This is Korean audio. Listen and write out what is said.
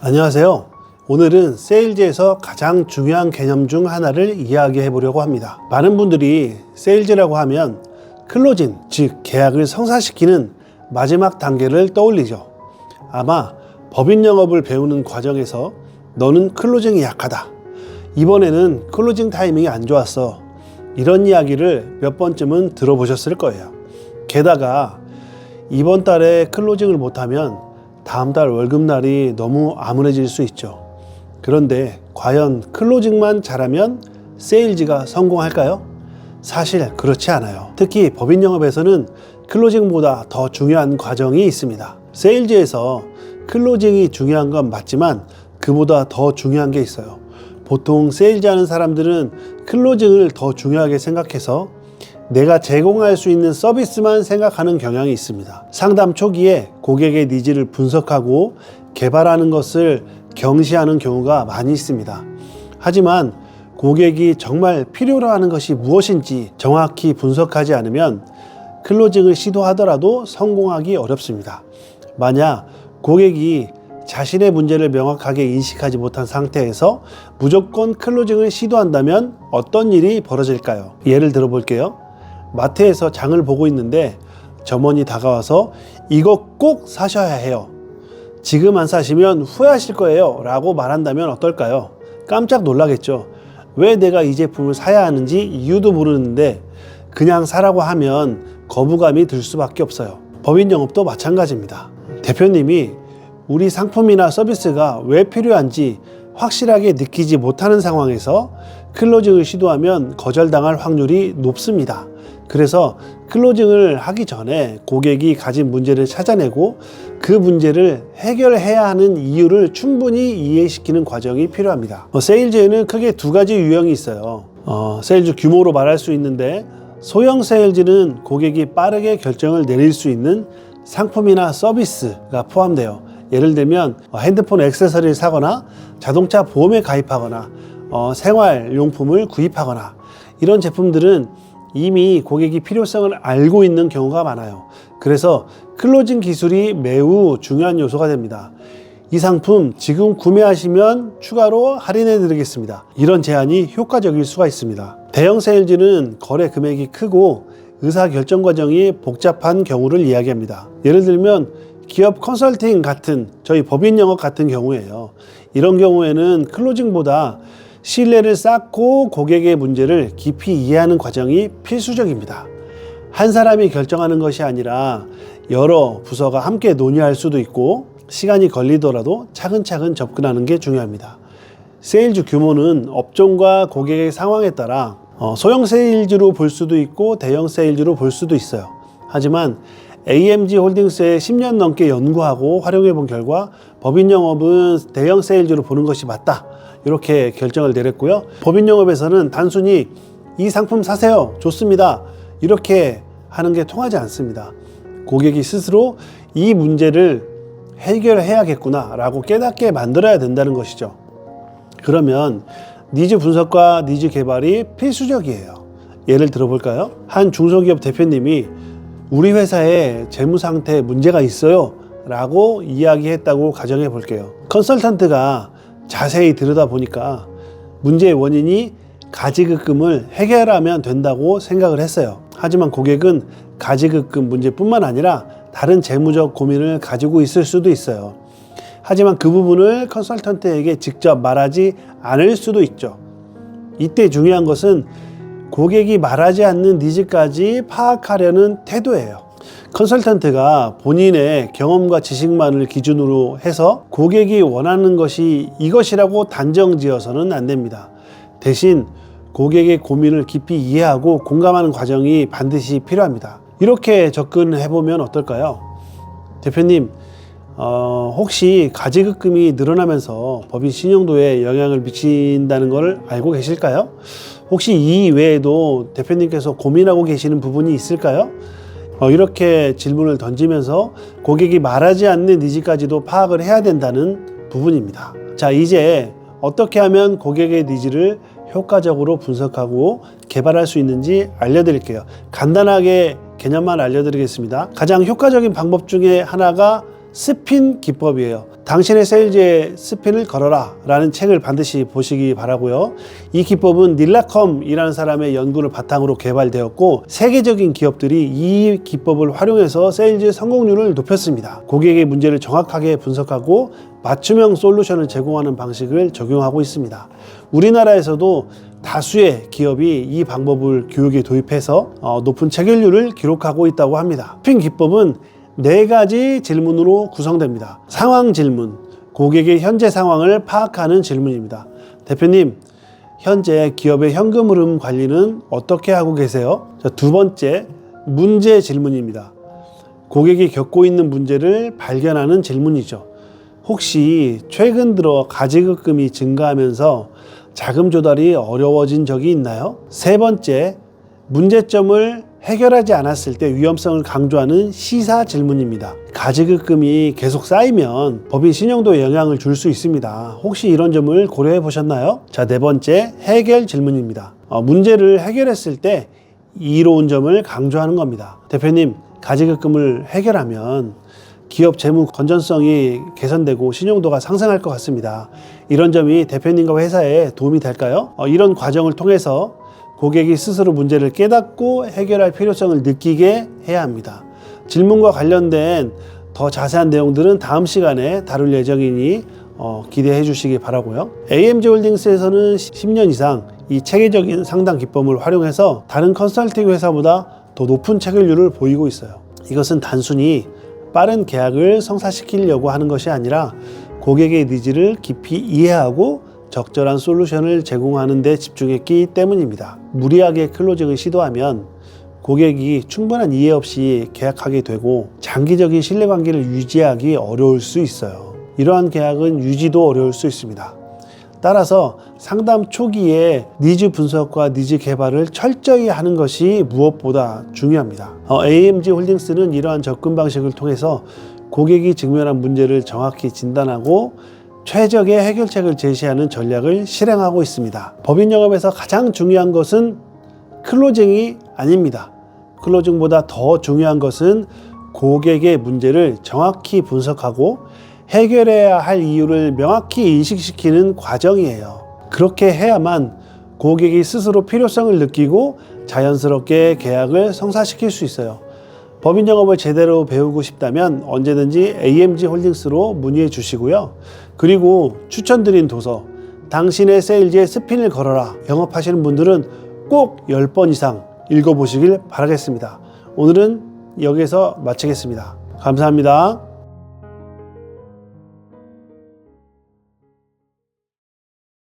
안녕하세요. 오늘은 세일즈에서 가장 중요한 개념 중 하나를 이야기해 보려고 합니다. 많은 분들이 세일즈라고 하면 클로징, 즉 계약을 성사시키는 마지막 단계를 떠올리죠. 아마 법인 영업을 배우는 과정에서 너는 클로징이 약하다, 이번에는 클로징 타이밍이 안 좋았어, 이런 이야기를 몇 번쯤은 들어보셨을 거예요. 게다가 이번 달에 클로징을 못하면 다음 달 월급날이 너무 암울해질 수 있죠. 그런데 과연 클로징만 잘하면 세일즈가 성공할까요? 사실 그렇지 않아요. 특히 법인 영업에서는 클로징보다 더 중요한 과정이 있습니다. 세일즈에서 클로징이 중요한 건 맞지만 그보다 더 중요한 게 있어요. 보통 세일즈 하는 사람들은 클로징을 더 중요하게 생각해서 내가 제공할 수 있는 서비스만 생각하는 경향이 있습니다. 상담 초기에 고객의 니즈를 분석하고 개발하는 것을 경시하는 경우가 많이 있습니다. 하지만 고객이 정말 필요로 하는 것이 무엇인지 정확히 분석하지 않으면 클로징을 시도하더라도 성공하기 어렵습니다. 만약 고객이 자신의 문제를 명확하게 인식하지 못한 상태에서 무조건 클로징을 시도한다면 어떤 일이 벌어질까요? 예를 들어 볼게요. 마트에서 장을 보고 있는데 점원이 다가와서 이거 꼭 사셔야 해요, 지금 안 사시면 후회하실 거예요 라고 말한다면 어떨까요? 깜짝 놀라겠죠. 왜 내가 이 제품을 사야 하는지 이유도 모르는데 그냥 사라고 하면 거부감이 들 수밖에 없어요. 법인 영업도 마찬가지입니다. 대표님이 우리 상품이나 서비스가 왜 필요한지 확실하게 느끼지 못하는 상황에서 클로징을 시도하면 거절당할 확률이 높습니다. 그래서 클로징을 하기 전에 고객이 가진 문제를 찾아내고 그 문제를 해결해야 하는 이유를 충분히 이해시키는 과정이 필요합니다. 세일즈에는 크게 두 가지 유형이 있어요. 세일즈 규모로 말할 수 있는데, 소형 세일즈는 고객이 빠르게 결정을 내릴 수 있는 상품이나 서비스가 포함돼요. 예를 들면 핸드폰 액세서리를 사거나 자동차 보험에 가입하거나 생활용품을 구입하거나, 이런 제품들은 이미 고객이 필요성을 알고 있는 경우가 많아요. 그래서 클로징 기술이 매우 중요한 요소가 됩니다. 이 상품 지금 구매하시면 추가로 할인해 드리겠습니다, 이런 제안이 효과적일 수가 있습니다. 대형 세일즈는 거래 금액이 크고 의사결정 과정이 복잡한 경우를 이야기합니다. 예를 들면 기업 컨설팅 같은, 저희 법인 영업 같은 경우에요. 이런 경우에는 클로징보다 신뢰를 쌓고 고객의 문제를 깊이 이해하는 과정이 필수적입니다. 한 사람이 결정하는 것이 아니라 여러 부서가 함께 논의할 수도 있고 시간이 걸리더라도 차근차근 접근하는 게 중요합니다. 세일즈 규모는 업종과 고객의 상황에 따라 소형 세일즈로 볼 수도 있고 대형 세일즈로 볼 수도 있어요. 하지만 AMG 홀딩스에 10년 넘게 연구하고 활용해 본 결과 법인 영업은 대형 세일즈로 보는 것이 맞다, 이렇게 결정을 내렸고요. 법인 영업에서는 단순히 이 상품 사세요, 좋습니다, 이렇게 하는 게 통하지 않습니다. 고객이 스스로 이 문제를 해결해야겠구나 라고 깨닫게 만들어야 된다는 것이죠. 그러면 니즈 분석과 니즈 개발이 필수적이에요. 예를 들어볼까요? 한 중소기업 대표님이 우리 회사에 재무 상태에 문제가 있어요 라고 이야기했다고 가정해 볼게요. 컨설턴트가 자세히 들여다보니까 문제의 원인이 가지급금을 해결하면 된다고 생각을 했어요. 하지만 고객은 가지급금 문제뿐만 아니라 다른 재무적 고민을 가지고 있을 수도 있어요. 하지만 그 부분을 컨설턴트에게 직접 말하지 않을 수도 있죠. 이때 중요한 것은 고객이 말하지 않는 니즈까지 파악하려는 태도예요. 컨설턴트가 본인의 경험과 지식만을 기준으로 해서 고객이 원하는 것이 이것이라고 단정 지어서는 안 됩니다. 대신 고객의 고민을 깊이 이해하고 공감하는 과정이 반드시 필요합니다. 이렇게 접근해 보면 어떨까요? 대표님, 혹시 가지급금이 늘어나면서 법인 신용도에 영향을 미친다는 걸 알고 계실까요? 혹시 이 외에도 대표님께서 고민하고 계시는 부분이 있을까요? 이렇게 질문을 던지면서 고객이 말하지 않는 니즈까지도 파악을 해야 된다는 부분입니다. 자, 이제 어떻게 하면 고객의 니즈를 효과적으로 분석하고 개발할 수 있는지 알려드릴게요. 간단하게 개념만 알려드리겠습니다. 가장 효과적인 방법 중에 하나가 스핀 기법이에요. 당신의 세일즈에 스핀을 걸어라 라는 책을 반드시 보시기 바라고요. 이 기법은 닐라컴이라는 사람의 연구를 바탕으로 개발되었고 세계적인 기업들이 이 기법을 활용해서 세일즈 성공률을 높였습니다. 고객의 문제를 정확하게 분석하고 맞춤형 솔루션을 제공하는 방식을 적용하고 있습니다. 우리나라에서도 다수의 기업이 이 방법을 교육에 도입해서 높은 체결률을 기록하고 있다고 합니다. 스핀 기법은 4가지 질문으로 구성됩니다. 상황 질문, 고객의 현재 상황을 파악하는 질문입니다. 대표님, 현재 기업의 현금 흐름 관리는 어떻게 하고 계세요? 자, 2번째, 문제 질문입니다. 고객이 겪고 있는 문제를 발견하는 질문이죠. 혹시 최근 들어 가지급금이 증가하면서 자금 조달이 어려워진 적이 있나요? 3번째, 문제점을 해결하지 않았을 때 위험성을 강조하는 시사 질문입니다. 가지급금이 계속 쌓이면 법인 신용도에 영향을 줄 수 있습니다. 혹시 이런 점을 고려해 보셨나요? 자, 4번째, 해결 질문입니다. 문제를 해결했을 때 이로운 점을 강조하는 겁니다. 대표님, 가지급금을 해결하면 기업 재무 건전성이 개선되고 신용도가 상승할 것 같습니다. 이런 점이 대표님과 회사에 도움이 될까요? 이런 과정을 통해서 고객이 스스로 문제를 깨닫고 해결할 필요성을 느끼게 해야 합니다. 질문과 관련된 더 자세한 내용들은 다음 시간에 다룰 예정이니 기대해 주시기 바라고요. AMG 홀딩스에서는 10년 이상 이 체계적인 상담 기법을 활용해서 다른 컨설팅 회사보다 더 높은 체결률을 보이고 있어요. 이것은 단순히 빠른 계약을 성사시키려고 하는 것이 아니라 고객의 니즈를 깊이 이해하고 적절한 솔루션을 제공하는 데 집중했기 때문입니다. 무리하게 클로징을 시도하면 고객이 충분한 이해 없이 계약하게 되고 장기적인 신뢰관계를 유지하기 어려울 수 있어요. 이러한 계약은 유지도 어려울 수 있습니다. 따라서 상담 초기에 니즈 분석과 니즈 개발을 철저히 하는 것이 무엇보다 중요합니다. AMG 홀딩스는 이러한 접근 방식을 통해서 고객이 직면한 문제를 정확히 진단하고 최적의 해결책을 제시하는 전략을 실행하고 있습니다. 법인 영업에서 가장 중요한 것은 클로징이 아닙니다. 클로징보다 더 중요한 것은 고객의 문제를 정확히 분석하고 해결해야 할 이유를 명확히 인식시키는 과정이에요. 그렇게 해야만 고객이 스스로 필요성을 느끼고 자연스럽게 계약을 성사시킬 수 있어요. 법인 영업을 제대로 배우고 싶다면 언제든지 AMG 홀딩스로 문의해 주시고요. 그리고 추천드린 도서 당신의 세일즈에 스핀을 걸어라 영업하시는 분들은 꼭 10번 이상 읽어보시길 바라겠습니다. 오늘은 여기서 마치겠습니다. 감사합니다.